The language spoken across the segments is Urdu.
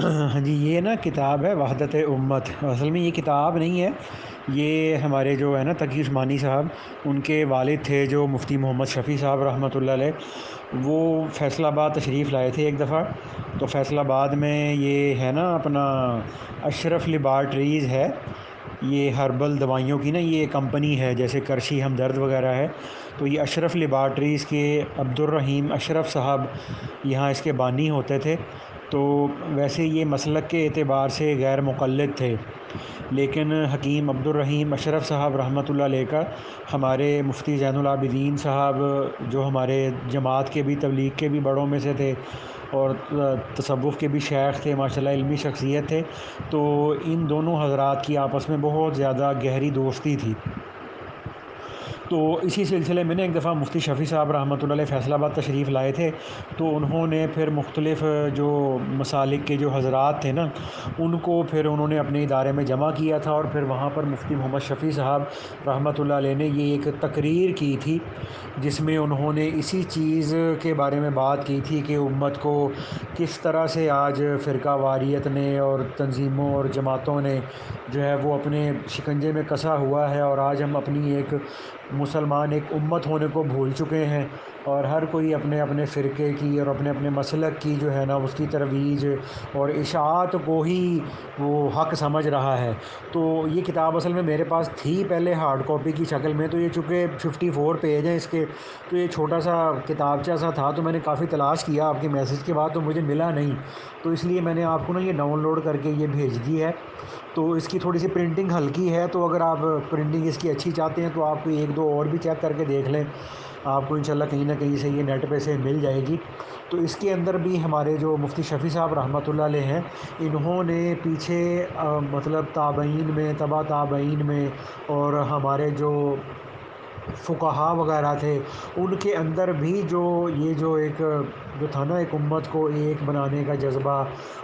ہاں جی، یہ نا کتاب ہے وحدت امت۔ اصل میں یہ کتاب نہیں ہے، یہ ہمارے جو ہے نا تقی عثمانی صاحب، ان کے والد تھے جو مفتی محمد شفیع صاحب رحمۃ اللہ علیہ، وہ فیصل آباد تشریف لائے تھے ایک دفعہ۔ تو فیصل آباد میں یہ ہے نا اپنا اشرف لیبارٹریز ہے، یہ ہربل دوائیوں کی نا یہ کمپنی ہے، جیسے کرشی ہمدرد وغیرہ ہے۔ تو یہ اشرف لیبارٹریز کے عبدالرحیم اشرف صاحب یہاں اس کے بانی ہوتے تھے۔ تو ویسے یہ مسلک کے اعتبار سے غیر مقلد تھے، لیکن حکیم عبدالرحیم اشرف صاحب رحمۃ اللہ علیہ کا ہمارے مفتی زین العابدین صاحب، جو ہمارے جماعت کے بھی تبلیغ کے بھی بڑوں میں سے تھے اور تصوف کے بھی شیخ تھے، ماشاءاللہ علمی شخصیت تھے۔ تو ان دونوں حضرات کی آپس میں بہت زیادہ گہری دوستی تھی۔ تو اسی سلسلے میں نے ایک دفعہ مفتی شفیع صاحب رحمۃ اللہ علیہ فیصل آباد تشریف لائے تھے۔ تو انہوں نے پھر مختلف جو مسالک کے جو حضرات تھے نا، ان کو پھر انہوں نے اپنے ادارے میں جمع کیا تھا، اور پھر وہاں پر مفتی محمد شفیع صاحب رحمۃ اللہ علیہ نے یہ ایک تقریر کی تھی، جس میں انہوں نے اسی چیز کے بارے میں بات کی تھی کہ امت کو کس طرح سے آج فرقہ واریت نے اور تنظیموں اور جماعتوں نے جو ہے وہ اپنے شکنجے میں کسا ہوا ہے، اور آج ہم اپنی ایک مسلمان ایک امت ہونے کو بھول چکے ہیں، اور ہر کوئی اپنے اپنے فرقے کی اور اپنے اپنے مسلک کی جو ہے نا اس کی ترویج اور اشاعت کو ہی وہ حق سمجھ رہا ہے۔ تو یہ کتاب اصل میں میرے پاس تھی پہلے ہارڈ کاپی کی شکل میں، تو یہ چونکہ 54 پیج ہیں اس کے، تو یہ چھوٹا سا کتابچہ سا تھا، تو میں نے کافی تلاش کیا آپ کے میسیج کے بعد، تو مجھے ملا نہیں، تو اس لیے میں نے آپ کو نا یہ ڈاؤن لوڈ کر کے یہ بھیج دی ہے۔ تو اس کی تھوڑی سی پرنٹنگ ہلکی ہے، تو اگر آپ پرنٹنگ اس کی اچھی چاہتے ہیں تو آپ کو ایک دو اور بھی چیک کر کے دیکھ لیں، آپ کو انشاءاللہ کہیں نہ کہیں سے یہ نیٹ پہ سے مل جائے گی۔ تو اس کے اندر بھی ہمارے جو مفتی شفیع صاحب رحمۃ اللہ علیہ ہیں، انہوں نے پیچھے مطلب تابعین میں، تبع تابعین میں، اور ہمارے جو فقہا وغیرہ تھے، ان کے اندر بھی جو یہ جو ایک جو تھا نا ایک امت کو ایک بنانے کا جذبہ،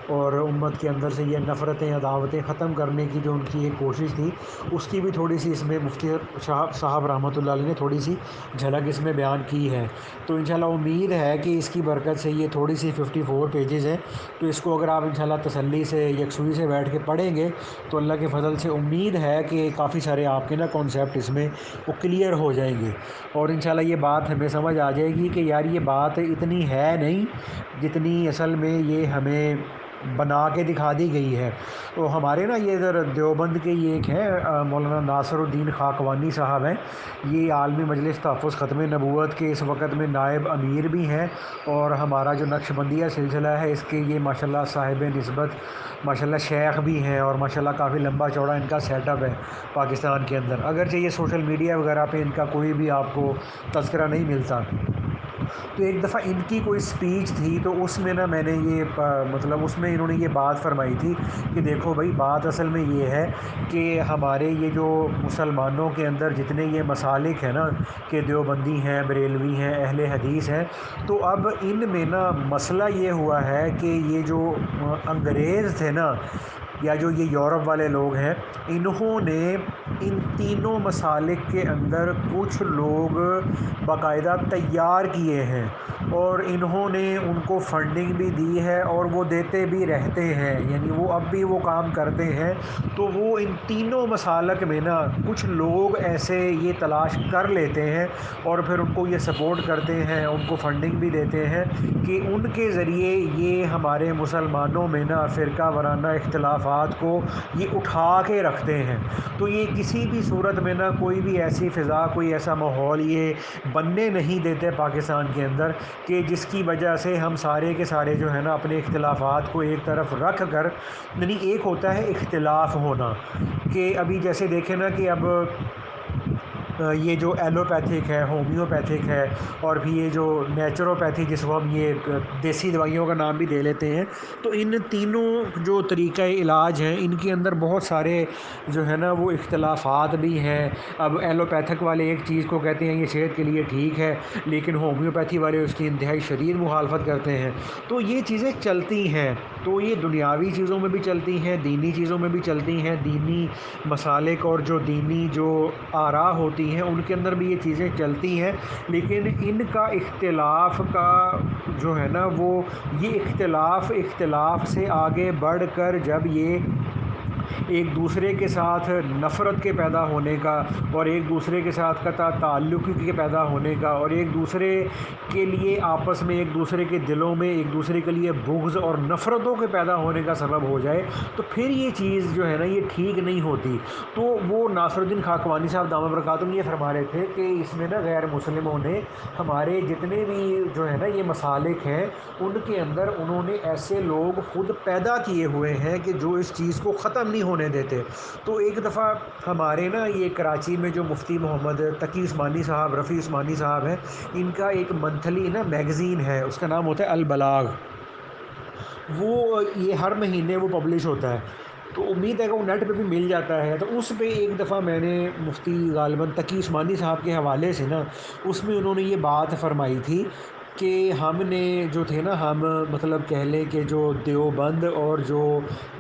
اور امت کے اندر سے یہ نفرتیں عداوتیں ختم کرنے کی جو ان کی ایک کوشش تھی، اس کی بھی تھوڑی سی اس میں مفتی صاحب رحمۃ اللہ علیہ نے تھوڑی سی جھلک اس میں بیان کی ہے۔ تو انشاءاللہ امید ہے کہ اس کی برکت سے یہ تھوڑی سی 54 پیجز ہیں، تو اس کو اگر آپ انشاءاللہ تسلی سے یکسوئی سے بیٹھ کے پڑھیں گے تو اللہ کے فضل سے امید ہے کہ کافی سارے آپ کے نا کانسیپٹ اس میں وہ کلیئر ہو جائیں گے، اور انشاءاللہ یہ بات ہمیں سمجھ آ جائے گی کہ یار یہ بات اتنی ہے نہیں جتنی اصل میں یہ ہمیں بنا کے دکھا دی گئی ہے۔ تو ہمارے نا یہ ادھر دیوبند کے یہ ایک ہے مولانا ناصر الدین خاقوانی صاحب ہیں، یہ عالمی مجلس تحفظ ختم نبوت کے اس وقت میں نائب امیر بھی ہیں، اور ہمارا جو نقش بندیہ سلسلہ ہے اس کے یہ ماشاءاللہ صاحب نسبت ماشاءاللہ شیخ بھی ہیں، اور ماشاءاللہ کافی لمبا چوڑا ان کا سیٹ اپ ہے پاکستان کے اندر، اگرچہ یہ سوشل میڈیا وغیرہ پہ ان کا کوئی بھی آپ کو تذکرہ نہیں ملتا۔ تو ایک دفعہ ان کی کوئی سپیچ تھی، تو اس میں نا میں نے یہ مطلب اس میں انہوں نے یہ بات فرمائی تھی کہ دیکھو بھائی، بات اصل میں یہ ہے کہ ہمارے یہ جو مسلمانوں کے اندر جتنے یہ مسالک ہیں نا کہ دیوبندی ہیں، بریلوی ہیں، اہل حدیث ہیں، تو اب ان میں نا مسئلہ یہ ہوا ہے کہ یہ جو انگریز تھے نا، یا جو یہ یورپ والے لوگ ہیں، انہوں نے ان تینوں مسالک کے اندر کچھ لوگ باقاعدہ تیار کیے ہیں، اور انہوں نے ان کو فنڈنگ بھی دی ہے، اور وہ دیتے بھی رہتے ہیں، یعنی وہ اب بھی وہ کام کرتے ہیں۔ تو وہ ان تینوں مسالک میں نا کچھ لوگ ایسے یہ تلاش کر لیتے ہیں، اور پھر ان کو یہ سپورٹ کرتے ہیں، ان کو فنڈنگ بھی دیتے ہیں کہ ان کے ذریعے یہ ہمارے مسلمانوں میں نا فرقہ وارانہ اختلافات کو یہ اٹھا کے رکھتے ہیں۔ تو یہ کسی بھی صورت میں نا کوئی بھی ایسی فضا، کوئی ایسا ماحول یہ بننے نہیں دیتے پاکستان کے اندر کہ جس کی وجہ سے ہم سارے کے سارے جو ہے نا اپنے اختلافات کو ایک طرف رکھ کر، یعنی ایک ہوتا ہے اختلاف ہونا، کہ ابھی جیسے دیکھیں نا کہ اب یہ جو ایلوپیتھک ہے، ہومیوپیتھک ہے، اور بھی یہ جو نیچروپیتھی جس کو ہم یہ دیسی دوائیوں کا نام بھی دے لیتے ہیں، تو ان تینوں جو طریقہ علاج ہیں ان کے اندر بہت سارے جو ہے نا وہ اختلافات بھی ہیں۔ اب ایلوپیتھک والے ایک چیز کو کہتے ہیں یہ صحت کے لیے ٹھیک ہے، لیکن ہومیوپیتھی والے اس کی انتہائی شدید مخالفت کرتے ہیں۔ تو یہ چیزیں چلتی ہیں، تو یہ دنیاوی چیزوں میں بھی چلتی ہیں، دینی چیزوں میں بھی چلتی ہیں، دینی مسالک اور جو دینی جو آراء ہوتی ہیں ان کے اندر بھی یہ چیزیں چلتی ہیں، لیکن ان کا اختلاف کا جو ہے نا وہ یہ اختلاف سے آگے بڑھ کر جب یہ ایک دوسرے کے ساتھ نفرت کے پیدا ہونے کا اور ایک دوسرے کے ساتھ قطع تعلق کے پیدا ہونے کا اور ایک دوسرے کے لیے آپس میں ایک دوسرے کے دلوں میں ایک دوسرے کے لیے بغض اور نفرتوں کے پیدا ہونے کا سبب ہو جائے تو پھر یہ چیز جو ہے نا یہ ٹھیک نہیں ہوتی۔ تو وہ ناصر الدین خاکوانی صاحب دامہ برکاتہم یہ فرما رہے تھے کہ اس میں نا غیر مسلموں نے ہمارے جتنے بھی جو ہے نا یہ مسالک ہیں ان کے اندر انہوں نے ایسے لوگ خود پیدا کیے ہوئے ہیں کہ جو اس چیز کو ختم نہیں ہونے دیتے۔ تو ایک دفعہ ہمارے نا یہ کراچی میں جو مفتی محمد تقی عثمانی صاحب، رفیع عثمانی صاحب ہیں، ان کا ایک منتھلی نا میگزین ہے، اس کا نام ہوتا ہے البلاغ، وہ یہ ہر مہینے وہ پبلش ہوتا ہے، تو امید ہے کہ وہ نیٹ پہ بھی مل جاتا ہے۔ تو اس پہ ایک دفعہ میں نے مفتی غالباً تقی عثمانی صاحب کے حوالے سے نا اس میں انہوں نے یہ بات فرمائی تھی کہ ہم نے جو تھے نا ہم مطلب کہہ لیں کہ جو دیوبند اور جو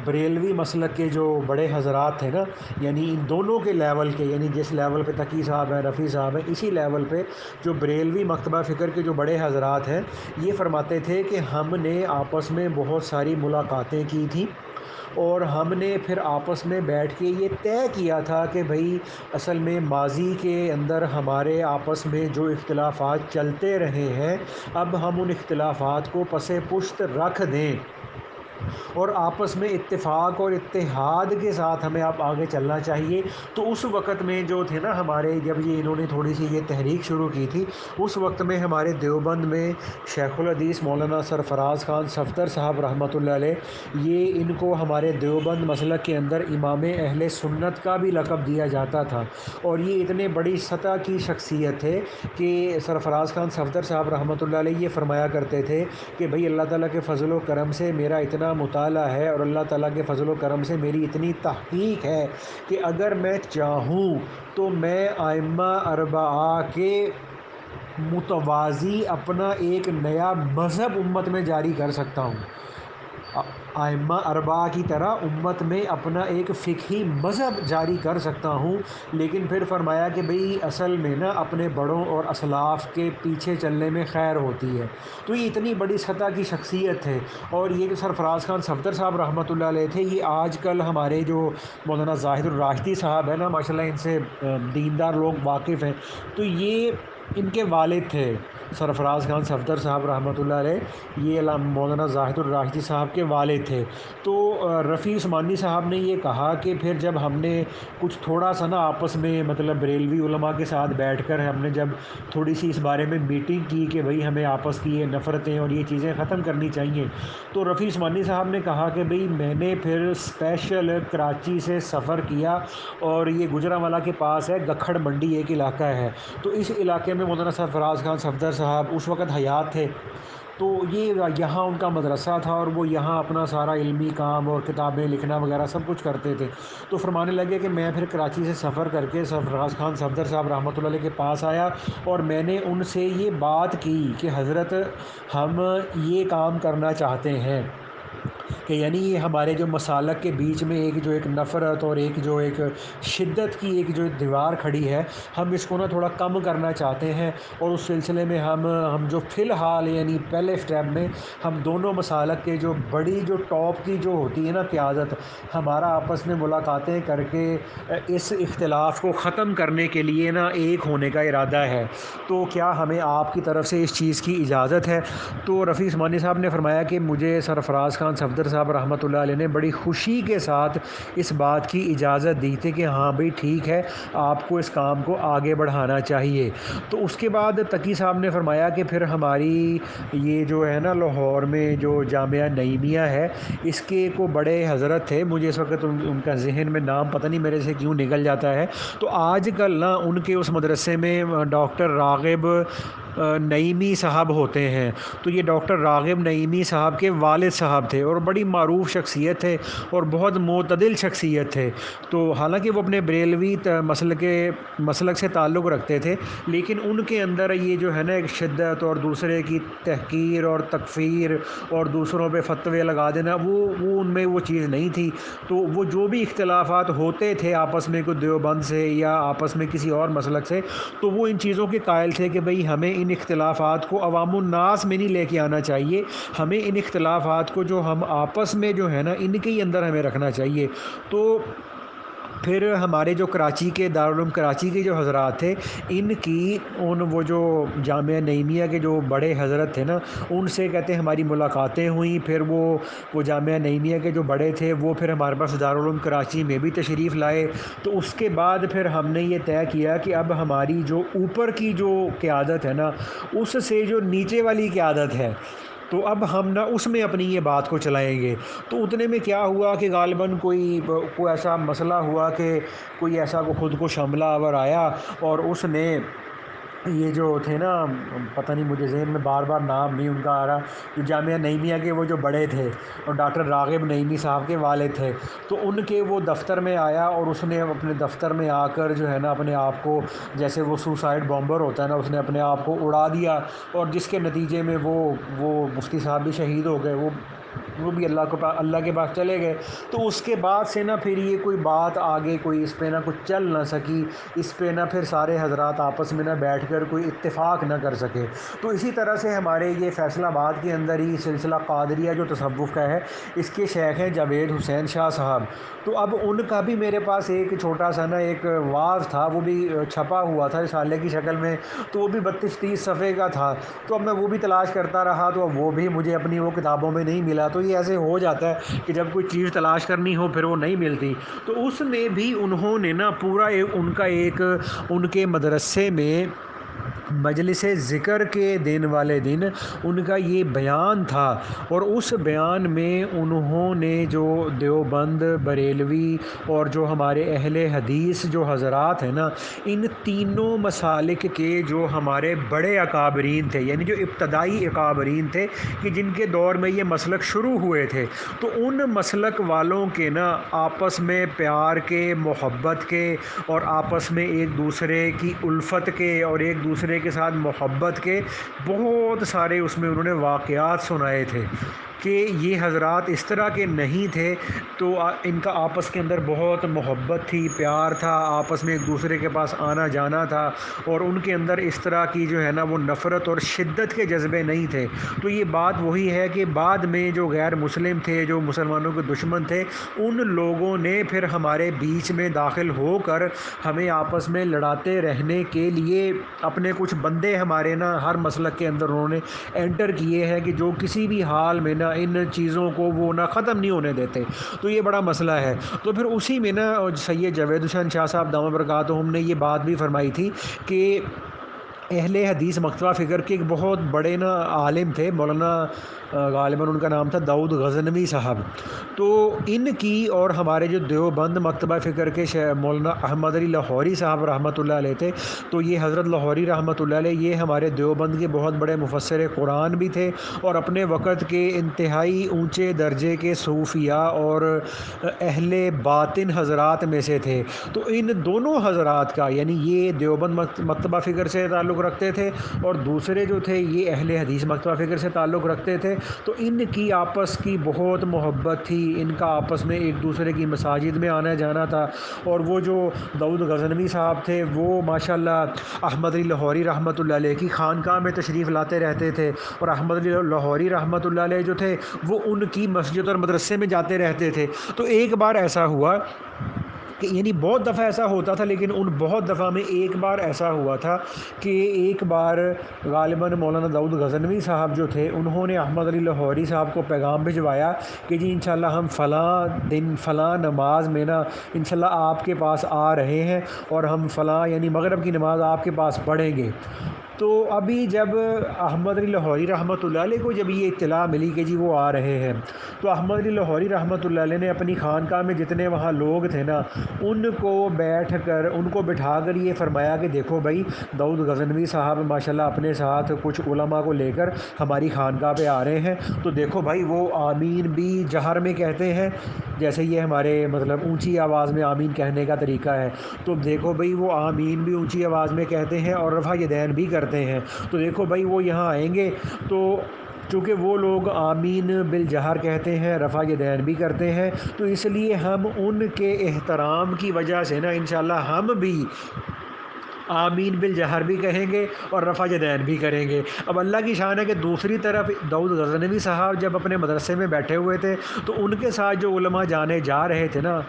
بریلوی مسلک کے جو بڑے حضرات تھے نا، یعنی ان دونوں کے لیول کے، یعنی جس لیول پہ تقی صاحب ہیں، رفیع صاحب ہیں، اسی لیول پہ جو بریلوی مکتبہ فکر کے جو بڑے حضرات ہیں یہ فرماتے تھے کہ ہم نے آپس میں بہت ساری ملاقاتیں کی تھیں اور ہم نے پھر آپس میں بیٹھ کے یہ طے کیا تھا کہ بھئی اصل میں ماضی کے اندر ہمارے آپس میں جو اختلافات چلتے رہے ہیں اب ہم ان اختلافات کو پس پشت رکھ دیں اور آپس میں اتفاق اور اتحاد کے ساتھ ہمیں اب آگے چلنا چاہیے۔ تو اس وقت میں جو تھے نا ہمارے جب یہ انہوں نے تھوڑی سی یہ تحریک شروع کی تھی اس وقت میں ہمارے دیوبند میں شیخ الحدیث مولانا سرفراز خان صفدر صاحب رحمۃ اللہ علیہ، یہ ان کو ہمارے دیوبند مسلک کے اندر امام اہل سنت کا بھی لقب دیا جاتا تھا، اور یہ اتنے بڑی سطح کی شخصیت تھے کہ سرفراز خان صفدر صاحب رحمۃ اللہ علیہ یہ فرمایا کرتے تھے کہ بھئی اللہ تعالیٰ کے فضل و کرم سے میرا اتنا مطالعہ ہے اور اللہ تعالیٰ کے فضل و کرم سے میری اتنی تحقیق ہے کہ اگر میں چاہوں تو میں ائمہ اربعہ کے متوازی اپنا ایک نیا مذہب امت میں جاری کر سکتا ہوں، ائمہ اربعہ کی طرح امت میں اپنا ایک فقہی مذہب جاری کر سکتا ہوں، لیکن پھر فرمایا کہ بھئی اصل میں نا اپنے بڑوں اور اسلاف کے پیچھے چلنے میں خیر ہوتی ہے۔ تو یہ اتنی بڑی سطح کی شخصیت ہے، اور یہ جو سرفراز خان صفدر صاحب رحمۃ اللہ علیہ تھے یہ آج کل ہمارے جو مولانا زاہد الراشدی صاحب ہیں نا ماشاء اللہ ان سے دیندار لوگ واقف ہیں، تو یہ ان کے والد تھے سرفراز خان صفدر صاحب رحمۃ اللہ علیہ، یہ مولانا زاہد الراشدی صاحب کے والد تھے۔ تو رفیع عثمانی صاحب نے یہ کہا کہ پھر جب ہم نے کچھ تھوڑا سا نا آپس میں مطلب بریلوی علماء کے ساتھ بیٹھ کر ہم نے جب تھوڑی سی اس بارے میں میٹنگ کی کہ بھئی ہمیں آپس کی یہ نفرتیں اور یہ چیزیں ختم کرنی چاہیے، تو رفیع عثمانی صاحب نے کہا کہ بھئی میں نے پھر اسپیشل کراچی سے سفر کیا، اور یہ گجرانوالہ کے پاس ہے گکھڑ منڈی ایک علاقہ ہے، تو اس علاقے میں مولانا سرفراز خان صفدر صاحب اس وقت حیات تھے، تو یہ یہاں ان کا مدرسہ تھا اور وہ یہاں اپنا سارا علمی کام اور کتابیں لکھنا وغیرہ سب کچھ کرتے تھے۔ تو فرمانے لگے کہ میں پھر کراچی سے سفر کر کے سرفراز خان صفدر صاحب رحمۃ اللہ علیہ کے پاس آیا اور میں نے ان سے یہ بات کی کہ حضرت ہم یہ کام کرنا چاہتے ہیں کہ یعنی یہ ہمارے جو مسالک کے بیچ میں ایک نفرت اور ایک شدت کی ایک جو دیوار کھڑی ہے ہم اس کو نا تھوڑا کم کرنا چاہتے ہیں، اور اس سلسلے میں ہم جو فی الحال یعنی پہلے سٹیپ میں ہم دونوں مسالک کے جو بڑی جو ٹاپ کی جو ہوتی ہے نا قیادت، ہمارا آپس میں ملاقاتیں کر کے اس اختلاف کو ختم کرنے کے لیے نا ایک ہونے کا ارادہ ہے، تو کیا ہمیں آپ کی طرف سے اس چیز کی اجازت ہے؟ تو رفیع عثمانی صاحب نے فرمایا کہ مجھے سرفراز خان صفدر صاحب رحمۃ اللہ علیہ نے بڑی خوشی کے ساتھ اس بات کی اجازت دی تھی کہ ہاں بھئی ٹھیک ہے آپ کو اس کام کو آگے بڑھانا چاہیے۔ تو اس کے بعد تقی صاحب نے فرمایا کہ پھر ہماری یہ جو ہے نا لاہور میں جو جامعہ نعیمیہ ہے اس کے کو بڑے حضرت تھے، مجھے اس وقت ان کا ذہن میں نام پتہ نہیں میرے سے کیوں نکل جاتا ہے، تو آج کل نا ان کے اس مدرسے میں ڈاکٹر راغب نعیمی صاحب ہوتے ہیں، تو یہ ڈاکٹر راغب نعیمی صاحب کے والد صاحب تھے اور بڑی معروف شخصیت تھے اور بہت معتدل شخصیت تھے۔ تو حالانکہ وہ اپنے بریلوی مسلک سے تعلق رکھتے تھے، لیکن ان کے اندر یہ جو ہے نا ایک شدت اور دوسرے کی تحقیر اور تکفیر اور دوسروں پہ فتوے لگا دینا، وہ ان میں وہ چیز نہیں تھی۔ تو وہ جو بھی اختلافات ہوتے تھے آپس میں کوئی دیوبند سے یا آپس میں کسی اور مسلک سے، تو وہ ان چیزوں کے قائل تھے کہ بھئی ہمیں ان اختلافات کو عوام الناس میں نہیں لے کے آنا چاہیے، ہمیں ان اختلافات کو جو ہم آپس میں جو ہے نا ان کے ہی اندر ہمیں رکھنا چاہیے۔ تو پھر ہمارے جو کراچی کے دارالعلوم کراچی کے جو حضرات تھے، ان کی وہ جو جامعہ نعیمیہ کے جو بڑے حضرت تھے نا، ان سے کہتے ہیں ہماری ملاقاتیں ہوئیں۔ پھر وہ جامعہ نعیمیہ کے جو بڑے تھے وہ پھر ہمارے پاس دارالعلوم کراچی میں بھی تشریف لائے۔ تو اس کے بعد پھر ہم نے یہ طے کیا کہ اب ہماری جو اوپر کی جو قیادت ہے نا، اس سے جو نیچے والی قیادت ہے، تو اب ہم نا اس میں اپنی یہ بات کو چلائیں گے۔ تو اتنے میں کیا ہوا کہ غالباً کوئی ایسا مسئلہ ہوا کہ کوئی ایسا خود کو حملہ آور آیا اور اس نے یہ جو تھے نا، پتہ نہیں مجھے ذہن میں بار بار نام نہیں ان کا آ رہا، جو جامعہ نعیمیہ کے وہ جو بڑے تھے اور ڈاکٹر راغب نعیمی صاحب کے والد تھے، تو ان کے وہ دفتر میں آیا اور اس نے اپنے دفتر میں آ کر جو ہے نا اپنے آپ کو، جیسے وہ سوسائڈ بامبر ہوتا ہے نا، اس نے اپنے آپ کو اڑا دیا اور جس کے نتیجے میں وہ مفتی صاحب بھی شہید ہو گئے، وہ بھی اللہ کے پاس چلے گئے۔ تو اس کے بعد سے نا پھر یہ کوئی بات آگے کوئی اس پہ نہ کچھ چل نہ سکی، اس پہ نہ پھر سارے حضرات آپس میں نہ بیٹھ کر کوئی اتفاق نہ کر سکے۔ تو اسی طرح سے ہمارے یہ فیصل آباد کے اندر ہی سلسلہ قادریہ جو تصوف کا ہے، اس کے شیخ ہیں جاوید حسین شاہ صاحب۔ تو اب ان کا بھی میرے پاس ایک چھوٹا سا نا ایک واعظ تھا، وہ بھی چھپا ہوا تھا رسالے کی شکل میں، تو وہ بھی 32-30 صفحے کا تھا۔ تو اب میں وہ بھی تلاش کرتا رہا، تو اب وہ بھی مجھے اپنی وہ کتابوں میں نہیں ملا۔ تو یہ ایسے ہو جاتا ہے کہ جب کوئی چیز تلاش کرنی ہو پھر وہ نہیں ملتی۔ تو اس میں بھی انہوں نے نا پورا ان کے مدرسے میں مجلس ذکر کے دن والے دن ان کا یہ بیان تھا، اور اس بیان میں انہوں نے جو دیوبند، بریلوی اور جو ہمارے اہل حدیث جو حضرات ہیں نا، ان تینوں مسالک کے جو ہمارے بڑے اکابرین تھے، یعنی جو ابتدائی اکابرین تھے کہ جن کے دور میں یہ مسلک شروع ہوئے تھے، تو ان مسلک والوں کے نا آپس میں پیار کے، محبت کے اور آپس میں ایک دوسرے کی الفت کے اور ایک دوسرے کے ساتھ محبت کے بہت سارے اس میں انہوں نے واقعات سنائے تھے کہ یہ حضرات اس طرح کے نہیں تھے۔ تو ان کا آپس کے اندر بہت محبت تھی، پیار تھا، آپس میں ایک دوسرے کے پاس آنا جانا تھا، اور ان کے اندر اس طرح کی جو ہے نا وہ نفرت اور شدت کے جذبے نہیں تھے۔ تو یہ بات وہی ہے کہ بعد میں جو غیر مسلم تھے، جو مسلمانوں کے دشمن تھے، ان لوگوں نے پھر ہمارے بیچ میں داخل ہو کر ہمیں آپس میں لڑاتے رہنے کے لیے اپنے کچھ بندے ہمارے نا ہر مسلک کے اندر انہوں نے انٹر کیے ہیں کہ جو کسی بھی حال میں نا ان چیزوں کو وہ نہ ختم نہیں ہونے دیتے۔ تو یہ بڑا مسئلہ ہے۔ تو پھر اسی میں نا سید جاوید حسین شاہ صاحب دامہ برکاتہم نے یہ بات بھی فرمائی تھی کہ اہل حدیث مکتبہ فکر کے ایک بہت بڑے نا عالم تھے، مولانا غالباً ان کا نام تھا داؤد غزنوی صاحب۔ تو ان کی اور ہمارے جو دیوبند مکتبہ فکر کے مولانا احمد علی لاہوری صاحب رحمۃ اللہ علیہ تھے، تو یہ حضرت لاہوری رحمۃ اللہ علیہ یہ ہمارے دیوبند کے بہت بڑے مفسر قرآن بھی تھے اور اپنے وقت کے انتہائی اونچے درجے کے صوفیاء اور اہل باطن حضرات میں سے تھے۔ تو ان دونوں حضرات کا، یعنی یہ دیوبند مکتبہ فکر سے تعلق رکھتے تھے اور دوسرے جو تھے یہ اہل حدیث مکتبہ فکر سے تعلق رکھتے تھے۔ تو ان کی آپس کی بہت محبت تھی، ان کا آپس میں ایک دوسرے کی مساجد میں آنا جانا تھا۔ اور وہ جو داؤد غزنوی صاحب تھے وہ ماشاءاللہ احمد علی لاہوری رحمۃ اللہ علیہ کی خانقاہ میں تشریف لاتے رہتے تھے، اور احمد علی لاہوری رحمۃ اللہ علیہ جو تھے وہ ان کی مسجد اور مدرسے میں جاتے رہتے تھے۔ تو ایک بار ایسا ہوا کہ یعنی بہت دفعہ ایسا ہوتا تھا، لیکن ان بہت دفعہ میں ایک بار ایسا ہوا تھا کہ ایک بار غالباً مولانا داؤد غزنوی صاحب جو تھے انہوں نے احمد علی لاہوری صاحب کو پیغام بھجوایا کہ جی انشاءاللہ ہم فلاں دن فلاں نماز میں نا انشاءاللہ آپ کے پاس آ رہے ہیں اور ہم فلاں یعنی مغرب کی نماز آپ کے پاس پڑھیں گے۔ تو ابھی جب احمد علی لاہوری رحمۃ اللہ علیہ کو جب یہ اطلاع ملی کہ جی وہ آ رہے ہیں، تو احمد علی لاہوری رحمۃ اللہ علیہ نے اپنی خانقاہ میں جتنے وہاں لوگ تھے نا، ان کو بٹھا کر یہ فرمایا کہ دیکھو بھائی، داؤد غزنوی صاحب ماشاءاللہ اپنے ساتھ کچھ علماء کو لے کر ہماری خانقاہ پہ آ رہے ہیں، تو دیکھو بھائی وہ آمین بھی جہر میں کہتے ہیں، جیسے یہ ہمارے مطلب اونچی آواز میں آمین کہنے کا طریقہ ہے، تو دیکھو بھائی وہ آمین بھی اونچی آواز میں کہتے ہیں اور رفع یدین بھی کرتے ہیں، تو دیکھو بھائی وہ یہاں آئیں گے تو چونکہ وہ لوگ آمین بالجہر کہتے ہیں، رفع یدین بھی کرتے ہیں، تو اس لیے ہم ان کے احترام کی وجہ سے نا انشاءاللہ ہم بھی آمین بالجہر بھی کہیں گے اور رفع یدین بھی کریں گے۔ اب اللہ کی شان ہے کہ دوسری طرف داؤد غزنوی صاحب جب اپنے مدرسے میں بیٹھے ہوئے تھے، تو ان کے ساتھ جو علماء جانے جا رہے تھے نا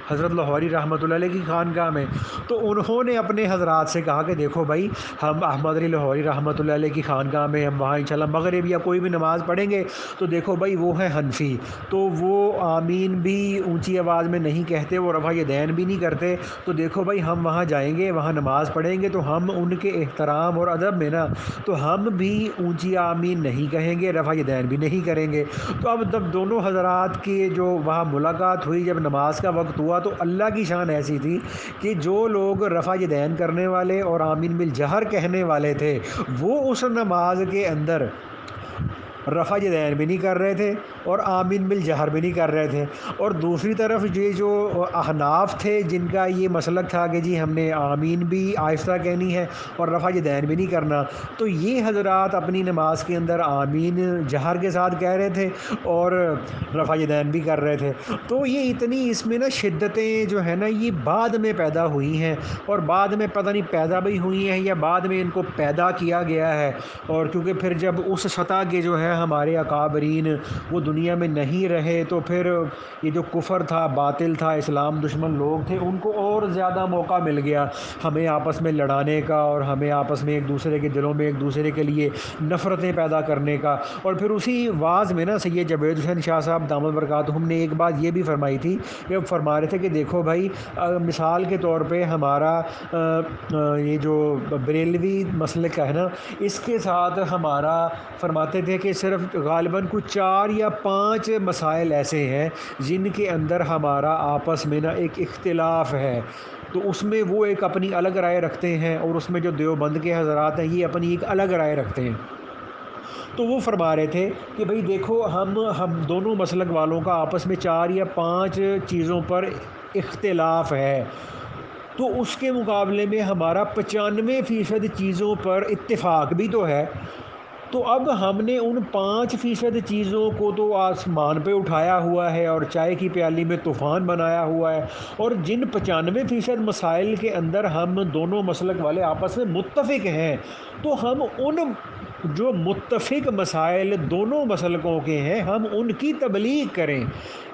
حضرت لاہوری رحمۃ اللہ علیہ کی خانقاہ میں، تو انہوں نے اپنے حضرات سے کہا کہ دیکھو بھائی، ہم احمد علی لاہوری رحمۃ اللہ علیہ کی خانقاہ میں ہم وہاں انشاءاللہ مغرب یا کوئی بھی نماز پڑھیں گے، تو دیکھو بھائی وہ ہیں حنفی، تو وہ آمین بھی اونچی آواز میں نہیں کہتے، وہ رفع یدین بھی نہیں کرتے، تو دیکھو بھائی ہم وہاں جائیں گے، وہاں نماز پڑھیں گے، تو ہم ان کے احترام اور ادب میں نا تو ہم بھی اونچی آمین نہیں کہیں گے، رفع یدین بھی نہیں کریں گے۔ تو اب جب دونوں حضرات کی جو وہاں ملاقات ہوئی، جب نماز کا وقت ہوا، تو اللہ کی شان ایسی تھی کہ جو لوگ رفع یدین کرنے والے اور آمین بالجہر کہنے والے تھے، وہ اس نماز کے اندر رفع یدین بھی نہیں کر رہے تھے اور آمین بالجہر بھی نہیں کر رہے تھے، اور دوسری طرف یہ جو احناف تھے جن کا یہ مسلک تھا کہ جی ہم نے آمین بھی آہستہ کہنی ہے اور رفع یدین بھی نہیں کرنا، تو یہ حضرات اپنی نماز کے اندر آمین جہر کے ساتھ کہہ رہے تھے اور رفع یدین بھی کر رہے تھے۔ تو یہ اتنی اس میں نا شدتیں جو ہے نا یہ بعد میں پیدا ہوئی ہیں، اور بعد میں پتہ نہیں پیدا بھی ہوئی ہیں یا بعد میں ان کو پیدا کیا گیا ہے، اور کیونکہ پھر جب اس سطح کے جو ہے ہمارے اکابرین وہ دنیا میں نہیں رہے، تو پھر یہ جو کفر تھا، باطل تھا، اسلام دشمن لوگ تھے، ان کو اور زیادہ موقع مل گیا ہمیں آپس میں لڑانے کا، اور ہمیں آپس میں ایک دوسرے کے دلوں میں ایک دوسرے کے لیے نفرتیں پیدا کرنے کا۔ اور پھر اسی واعظ میں نا سید جاوید حسین شاہ صاحب دامت برکاتہم نے ایک بات یہ بھی فرمائی تھی کہ وہ فرما رہے تھے کہ دیکھو بھائی، مثال کے طور پہ ہمارا یہ جو بریلوی مسلک کا ہے نا، اس کے ساتھ ہمارا فرماتے تھے کہ صرف غالباً کچھ 4 یا 5 مسائل ایسے ہیں جن کے اندر ہمارا آپس میں نا ایک اختلاف ہے، تو اس میں وہ ایک اپنی الگ رائے رکھتے ہیں، اور اس میں جو دیوبند کے حضرات ہیں یہ اپنی ایک الگ رائے رکھتے ہیں۔ تو وہ فرما رہے تھے کہ بھئی دیکھو، ہم دونوں مسلک والوں کا آپس میں 4 یا 5 چیزوں پر اختلاف ہے، تو اس کے مقابلے میں ہمارا 95% چیزوں پر اتفاق بھی تو ہے۔ تو اب ہم نے ان 5% چیزوں کو تو آسمان پہ اٹھایا ہوا ہے اور چائے کی پیالی میں طوفان بنایا ہوا ہے، اور جن 95% مسائل کے اندر ہم دونوں مسلک والے آپس میں متفق ہیں، تو ہم ان جو متفق مسائل دونوں مسلکوں کے ہیں ہم ان کی تبلیغ کریں۔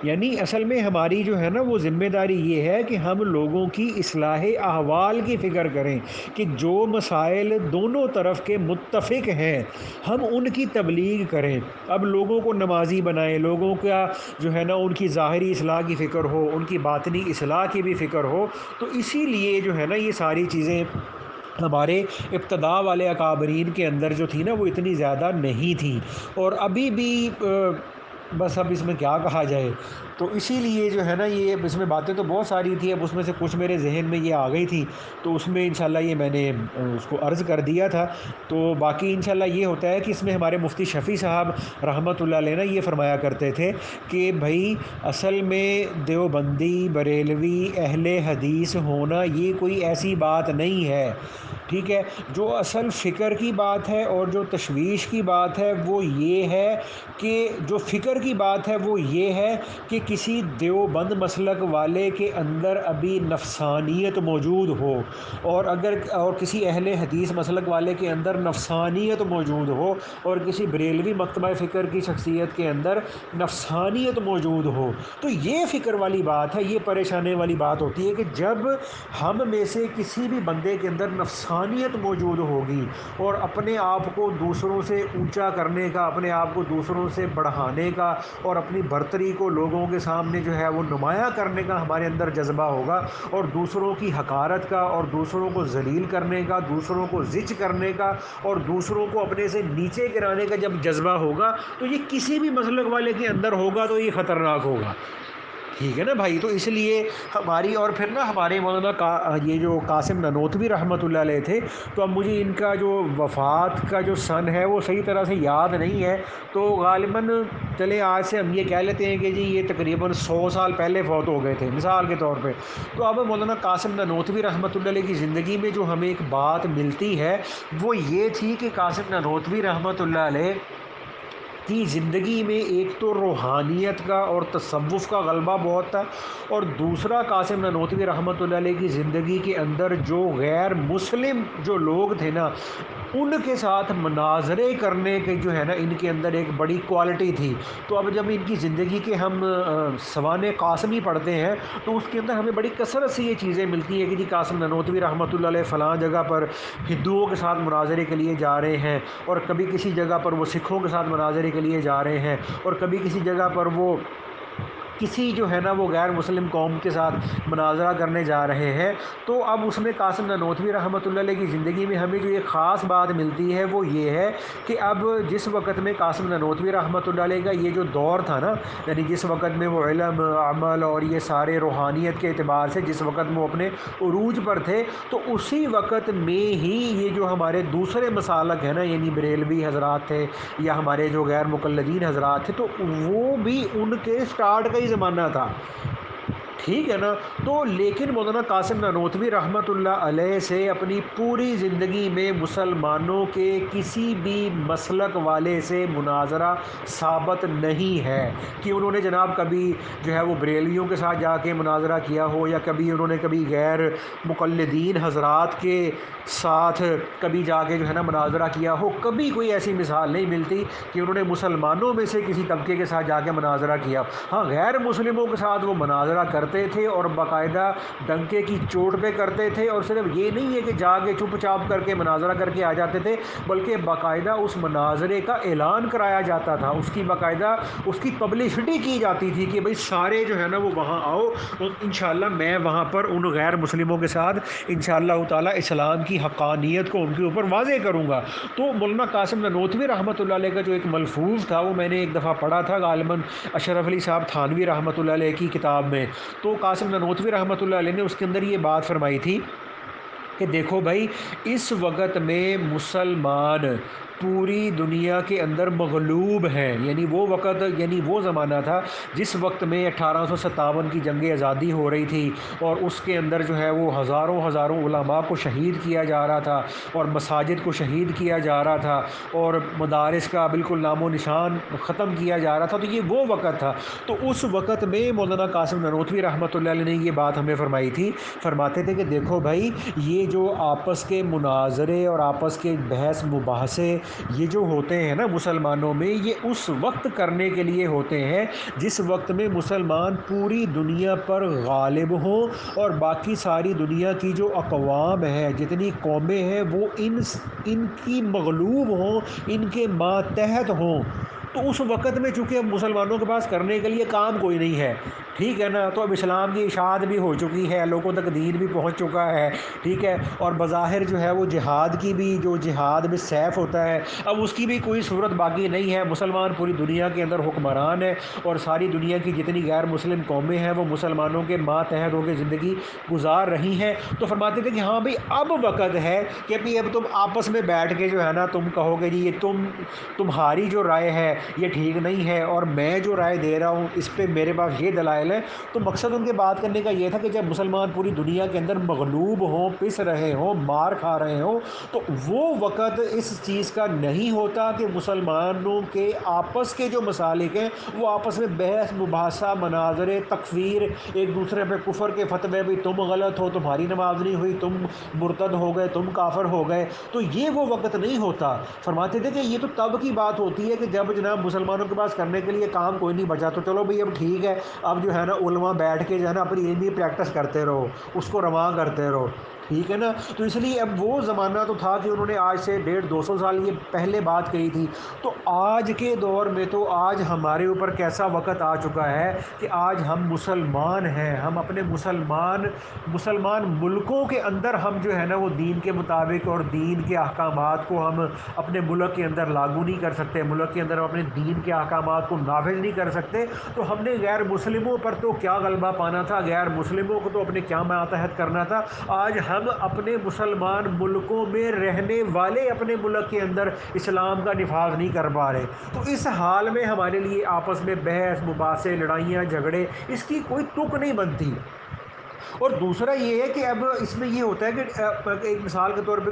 یعنی اصل میں ہماری جو ہے نا وہ ذمہ داری یہ ہے کہ ہم لوگوں کی اصلاح احوال کی فکر کریں، کہ جو مسائل دونوں طرف کے متفق ہیں ہم ان کی تبلیغ کریں۔ اب لوگوں کو نمازی بنائیں، لوگوں کا جو ہے نا ان کی ظاہری اصلاح کی فکر ہو، ان کی باطنی اصلاح کی بھی فکر ہو، تو اسی لیے جو ہے نا یہ ساری چیزیں ہمارے ابتداء والے اکابرین کے اندر جو تھی نا وہ اتنی زیادہ نہیں تھی، اور ابھی بھی بس اب اس میں کیا کہا جائے، تو اسی لیے جو ہے نا یہ اس میں باتیں تو بہت ساری تھی، اب اس میں سے کچھ میرے ذہن میں یہ آ گئی تھی، تو اس میں انشاءاللہ یہ میں نے اس کو عرض کر دیا تھا۔ تو باقی انشاءاللہ یہ ہوتا ہے کہ اس میں ہمارے مفتی شفیع صاحب رحمۃ اللہ علیہ نا یہ فرمایا کرتے تھے کہ بھائی اصل میں دیوبندی، بریلوی، اہل حدیث ہونا یہ کوئی ایسی بات نہیں ہے، ٹھیک ہے؟ جو اصل فکر کی بات ہے اور جو تشویش کی بات ہے وہ یہ ہے کہ جو فکر کی بات ہے وہ یہ ہے کہ کسی دیوبند مسلک والے کے اندر ابھی نفسانیت موجود ہو، اور کسی اہل حدیث مسلک والے کے اندر نفسانیت موجود ہو، اور کسی بریلوی مکتبہ فکر کی شخصیت کے اندر نفسانیت موجود ہو، تو یہ فکر والی بات ہے، یہ پریشانے والی بات ہوتی ہے کہ جب ہم میں سے کسی بھی بندے کے اندر نفسانیت روحانیت موجود ہوگی اور اپنے آپ کو دوسروں سے اونچا کرنے کا، اپنے آپ کو دوسروں سے بڑھانے کا اور اپنی برتری کو لوگوں کے سامنے جو ہے وہ نمایاں کرنے کا ہمارے اندر جذبہ ہوگا، اور دوسروں کی حقارت کا اور دوسروں کو ذلیل کرنے کا، دوسروں کو ذچ کرنے کا اور دوسروں کو اپنے سے نیچے گرانے کا جب جذبہ ہوگا تو یہ کسی بھی مسلک والے کے اندر ہوگا تو یہ خطرناک ہوگا، ٹھیک ہے نا بھائی۔ تو اس لیے ہماری، اور پھر نا ہمارے مولانا یہ جو قاسم نانوتوی رحمۃ اللہ علیہ تھے، تو اب مجھے ان کا جو وفات کا جو سن ہے وہ صحیح طرح سے یاد نہیں ہے، تو غالباً چلے آج سے ہم یہ کہہ لیتے ہیں کہ جی یہ تقریباً 100 سال پہلے فوت ہو گئے تھے مثال کے طور پہ۔ تو اب مولانا قاسم نانوتوی رحمۃ اللہ علیہ کی زندگی میں جو ہمیں ایک بات ملتی ہے وہ یہ تھی کہ قاسم نانوتوی رحمۃ اللہ علیہ کی زندگی میں ایک تو روحانیت کا اور تصوف کا غلبہ بہت تھا، اور دوسرا قاسم نانوتوی رحمۃ اللہ علیہ کی زندگی کے اندر جو غیر مسلم جو لوگ تھے نا ان کے ساتھ مناظرے کرنے کے جو ہے نا ان کے اندر ایک بڑی کوالٹی تھی۔ تو اب جب ان کی زندگی کے ہم سوانح قاسمی پڑھتے ہیں تو اس کے اندر ہمیں بڑی کثرت سے یہ چیزیں ملتی ہیں کہ جی قاسم نانوتوی رحمۃ اللہ علیہ فلاں جگہ پر ہندوؤں کے ساتھ مناظرے کے لیے جا رہے ہیں، اور کبھی کسی جگہ پر وہ سکھوں کے ساتھ مناظرے کے لیے جا رہے ہیں، اور کبھی کسی جگہ پر وہ کسی جو ہے نا وہ غیر مسلم قوم کے ساتھ مناظرہ کرنے جا رہے ہیں۔ تو اب اس میں قاسم نانوتوی رحمۃ اللہ علیہ کی زندگی میں ہمیں جو ایک خاص بات ملتی ہے وہ یہ ہے کہ اب جس وقت میں قاسم نانوتوی رحمۃ اللہ علیہ کا یہ جو دور تھا نا، یعنی جس وقت میں وہ علم، عمل اور یہ سارے روحانیت کے اعتبار سے جس وقت میں وہ اپنے عروج پر تھے، تو اسی وقت میں ہی یہ جو ہمارے دوسرے مسالک ہیں نا، یعنی بریلوی حضرات تھے یا ہمارے جو غیر مقلدین حضرات تھے، تو وہ بھی ان کے سٹارٹ کا ہی زمانہ تھا، ٹھیک ہے نا۔ تو لیکن مولانا قاسم نانوتوی رحمۃ اللہ علیہ سے اپنی پوری زندگی میں مسلمانوں کے کسی بھی مسلک والے سے مناظرہ ثابت نہیں ہے کہ انہوں نے جناب کبھی جو ہے وہ بریلویوں کے ساتھ جا کے مناظرہ کیا ہو، یا کبھی انہوں نے کبھی غیر مقلدین حضرات کے ساتھ کبھی جا کے جو ہے نا مناظرہ کیا ہو، کبھی کوئی ایسی مثال نہیں ملتی کہ انہوں نے مسلمانوں میں سے کسی طبقے کے ساتھ جا کے مناظرہ کیا۔ ہاں غیر مسلموں کے ساتھ وہ مناظرہ کرتے تھے اور باقاعدہ ڈنکے کی چوٹ پہ کرتے تھے، اور صرف یہ نہیں ہے کہ جا کے چپ چاپ کر کے مناظرہ کر کے آ جاتے تھے، بلکہ باقاعدہ اس مناظرے کا اعلان کرایا جاتا تھا، اس کی باقاعدہ اس کی پبلسٹی کی جاتی تھی کہ بھئی سارے جو ہے نا وہ وہاں آؤ، اور انشاءاللہ میں وہاں پر ان غیر مسلموں کے ساتھ انشاءاللہ تعالی اسلام کی حقانیت کو ان کے اوپر واضح کروں گا۔ تو مولانا قاسم نانوتوی رحمۃ اللہ علیہ کا جو ایک ملفوظ تھا وہ میں نے ایک دفعہ پڑھا تھا غالباً اشرف علی صاحب تھانوی رحمۃ اللہ علیہ کی کتاب میں، تو قاسم نانوتوی رحمۃ اللہ علیہ نے اس کے اندر یہ بات فرمائی تھی کہ دیکھو بھائی اس وقت میں مسلمان پوری دنیا کے اندر مغلوب ہیں، یعنی وہ وقت، یعنی وہ زمانہ تھا جس وقت میں 1857 کی جنگ آزادی ہو رہی تھی، اور اس کے اندر جو ہے وہ ہزاروں ہزاروں علماء کو شہید کیا جا رہا تھا، اور مساجد کو شہید کیا جا رہا تھا، اور مدارس کا بالکل نام و نشان ختم کیا جا رہا تھا، تو یہ وہ وقت تھا۔ تو اس وقت میں مولانا قاسم نانوتوی رحمۃ اللہ علیہ نے یہ بات ہمیں فرمائی تھی، فرماتے تھے کہ دیکھو بھائی یہ جو آپس کے مناظرے اور آپس کے بحث مباحثے یہ جو ہوتے ہیں نا مسلمانوں میں، یہ اس وقت کرنے کے لیے ہوتے ہیں جس وقت میں مسلمان پوری دنیا پر غالب ہوں، اور باقی ساری دنیا کی جو اقوام ہیں، جتنی قومیں ہیں، وہ ان کی مغلوب ہوں، ان کے ماتحت ہوں۔ تو اس وقت میں چونکہ اب مسلمانوں کے پاس کرنے کے لیے کام کوئی نہیں ہے، ٹھیک ہے نا، تو اب اسلام کی اشاعت بھی ہو چکی ہے، لوگوں تک دین بھی پہنچ چکا ہے، ٹھیک ہے، اور بظاہر جو ہے وہ جہاد کی بھی، جو جہاد میں سیف ہوتا ہے، اب اس کی بھی کوئی صورت باقی نہیں ہے، مسلمان پوری دنیا کے اندر حکمران ہے، اور ساری دنیا کی جتنی غیر مسلم قومیں ہیں وہ مسلمانوں کے ماتحت ہو کے زندگی گزار رہی ہیں۔ تو فرماتے تھے کہ ہاں بھئی اب وقت ہے کہ ابھی اب تم آپس میں بیٹھ کے جو ہے نا تم کہو گے جی یہ تمہاری جو رائے ہے یہ ٹھیک نہیں ہے، اور میں جو رائے دے رہا ہوں اس پہ میرے پاس یہ دلائل ہیں۔ تو مقصد ان کے بات کرنے کا یہ تھا کہ جب مسلمان پوری دنیا کے اندر مغلوب ہوں، پس رہے ہوں، مار کھا رہے ہوں، تو وہ وقت اس چیز کا نہیں ہوتا کہ مسلمانوں کے آپس کے جو مسالک ہیں وہ آپس میں بحث مباحثہ، مناظرے، تکفیر، ایک دوسرے پہ کفر کے فتوے، بھی تم غلط ہو، تمہاری نماز نہیں ہوئی، تم مرتد ہو گئے، تم کافر ہو گئے، تو یہ وہ وقت نہیں ہوتا۔ فرماتے تھے کہ یہ تو تب کی بات ہوتی ہے کہ جب جناب مسلمانوں کے پاس کرنے کے لیے کام کوئی نہیں بچا، تو چلو بھئی اب ٹھیک ہے، اب جو ہے نا علماء بیٹھ کے جو ہے نا اپنی علمی پریکٹس کرتے رہو، اس کو رواں کرتے رہو، ٹھیک ہے نا. تو اس لیے اب وہ زمانہ تو تھا کہ انہوں نے آج سے 150-200 سال یہ پہلے بات کہی تھی. تو آج کے دور میں تو آج ہمارے اوپر کیسا وقت آ چکا ہے کہ آج ہم مسلمان ہیں. ہم اپنے مسلمان ملکوں کے اندر ہم جو ہے نا وہ دین کے مطابق اور دین کے احکامات کو ہم اپنے ملک کے اندر لاگو نہیں کر سکتے. ملک کے اندر ہم اپنے دین کے احکامات کو نافذ نہیں کر سکتے. تو ہم نے غیر مسلموں پر تو کیا غلبہ پانا تھا, غیر مسلموں کو تو اپنے کیا ماتحت کرنا تھا. آج ہم اپنے مسلمان ملکوں میں رہنے والے اپنے ملک کے اندر اسلام کا نفاذ نہیں کر پا رہے. تو اس حال میں ہمارے لیے آپس میں بحث مباحثے لڑائیاں جھگڑے اس کی کوئی تک نہیں بنتی. اور دوسرا یہ ہے کہ اب اس میں یہ ہوتا ہے کہ ایک مثال کے طور پہ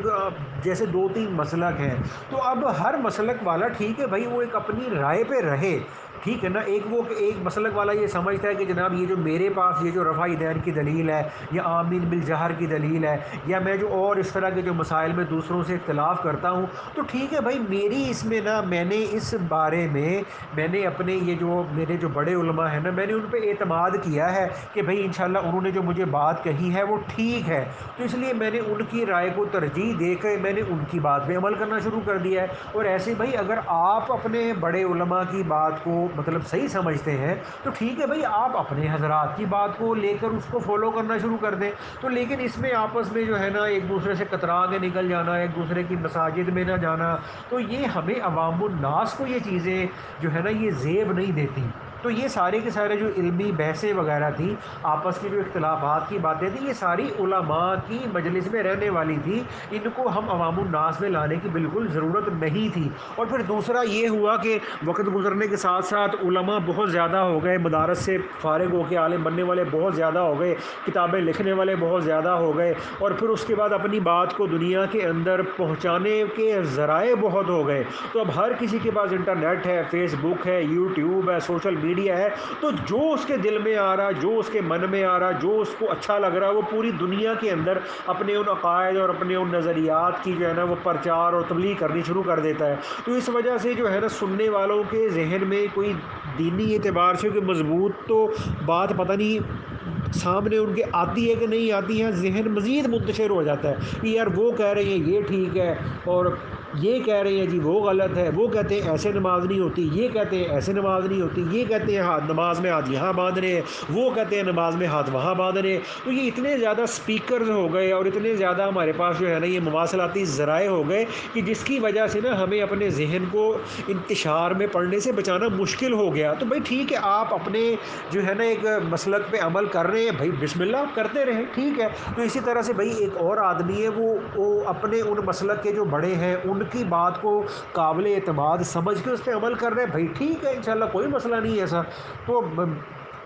جیسے 2-3 مسلک ہیں, تو اب ہر مسلک والا ٹھیک ہے بھائی وہ ایک اپنی رائے پہ رہے. ٹھیک ہے نا. ایک مسلک والا یہ سمجھتا ہے کہ جناب یہ جو میرے پاس یہ جو رفع دین کی دلیل ہے یا آمین بالجہر کی دلیل ہے یا میں جو اور اس طرح کے جو مسائل میں دوسروں سے اختلاف کرتا ہوں, تو ٹھیک ہے بھائی میری اس میں نا میں نے اس بارے میں میں نے اپنے یہ جو میرے جو بڑے علماء ہیں نا میں نے ان پہ اعتماد کیا ہے کہ بھائی انشاءاللہ انہوں نے جو مجھے بات کہی ہے وہ ٹھیک ہے. تو اس لیے میں نے ان کی رائے کو ترجیح دے کے میں نے ان کی بات پہ عمل کرنا شروع کر دیا ہے. اور ایسے بھائی اگر آپ اپنے بڑے علماء کی بات کو مطلب صحیح سمجھتے ہیں تو ٹھیک ہے بھائی آپ اپنے حضرات کی بات کو لے کر اس کو فالو کرنا شروع کر دیں. تو لیکن اس میں آپس میں جو ہے نا ایک دوسرے سے کترا کے نکل جانا, ایک دوسرے کی مساجد میں نہ جانا, تو یہ ہمیں عوام الناس کو یہ چیزیں جو ہے نا یہ زیب نہیں دیتی. تو یہ سارے کے سارے جو علمی بحثیں وغیرہ تھیں, آپس کی جو اختلافات کی باتیں تھیں, یہ ساری علماء کی مجلس میں رہنے والی تھی. ان کو ہم عوام الناس میں لانے کی بالکل ضرورت نہیں تھی. اور پھر دوسرا یہ ہوا کہ وقت گزرنے کے ساتھ ساتھ علماء بہت زیادہ ہو گئے, مدارس سے فارغ ہو کے عالم بننے والے بہت زیادہ ہو گئے, کتابیں لکھنے والے بہت زیادہ ہو گئے, اور پھر اس کے بعد اپنی بات کو دنیا کے اندر پہنچانے کے ذرائع بہت ہو گئے. تو اب ہر کسی کے پاس انٹرنیٹ ہے, فیس بک ہے, یوٹیوب ہے, سوشل میڈیا ہے. تو جو اس کے دل میں آ رہا, جو اس کے من میں آ رہا, جو اس کو اچھا لگ رہا, وہ پوری دنیا کے اندر اپنے ان عقائد اور اپنے ان نظریات کی جو ہے نا وہ پرچار اور تبلیغ کرنی شروع کر دیتا ہے. تو اس وجہ سے جو ہے نا سننے والوں کے ذہن میں کوئی دینی اعتبار سے کوئی مضبوط تو بات پتہ نہیں سامنے ان کے آتی ہے کہ نہیں آتی ہے, ذہن مزید منتشر ہو جاتا ہے کہ یار وہ کہہ رہے ہیں یہ ٹھیک ہے, اور یہ کہہ رہے ہیں جی وہ غلط ہے, وہ کہتے ہیں ایسے نماز نہیں ہوتی, یہ کہتے ہیں ایسے نماز نہیں ہوتی, یہ کہتے ہیں ہاتھ نماز میں ہاتھ یہاں باندھ رہے ہیں, وہ کہتے ہیں نماز میں ہاتھ وہاں باندھ رہے ہیں. تو یہ اتنے زیادہ سپیکرز ہو گئے اور اتنے زیادہ ہمارے پاس جو ہے نا یہ مواصلاتی ذرائع ہو گئے کہ جس کی وجہ سے نا ہمیں اپنے ذہن کو انتشار میں پڑنے سے بچانا مشکل ہو گیا. تو بھائی ٹھیک ہے آپ اپنے جو ہے نا ایک مسلک پہ عمل کر رہے ہیں, بھائی بسم اللہ آپ کرتے رہیں, ٹھیک ہے. تو اسی طرح سے بھائی ایک اور آدمی ہے وہ اپنے ان مسلک کے جو بڑے ہیں ان کی بات کو قابل اعتماد سمجھ کے اس پہ عمل کر رہے ہیں, بھائی ٹھیک ہے انشاءاللہ کوئی مسئلہ نہیں ہے ایسا. تو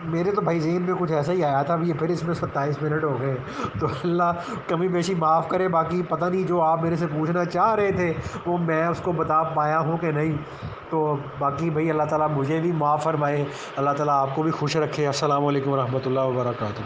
میرے تو بھائی ذہن میں کچھ ایسا ہی آیا تھا. اب یہ پھر اس میں 27 منٹ ہو گئے, تو اللہ کمی بیشی معاف کرے. باقی پتہ نہیں جو آپ میرے سے پوچھنا چاہ رہے تھے وہ میں اس کو بتا پایا ہوں کہ نہیں. تو باقی بھائی اللہ تعالیٰ مجھے بھی معاف فرمائے, اللہ تعالیٰ آپ کو بھی خوش رکھے. السلام علیکم ورحمۃ اللہ وبرکاتہ.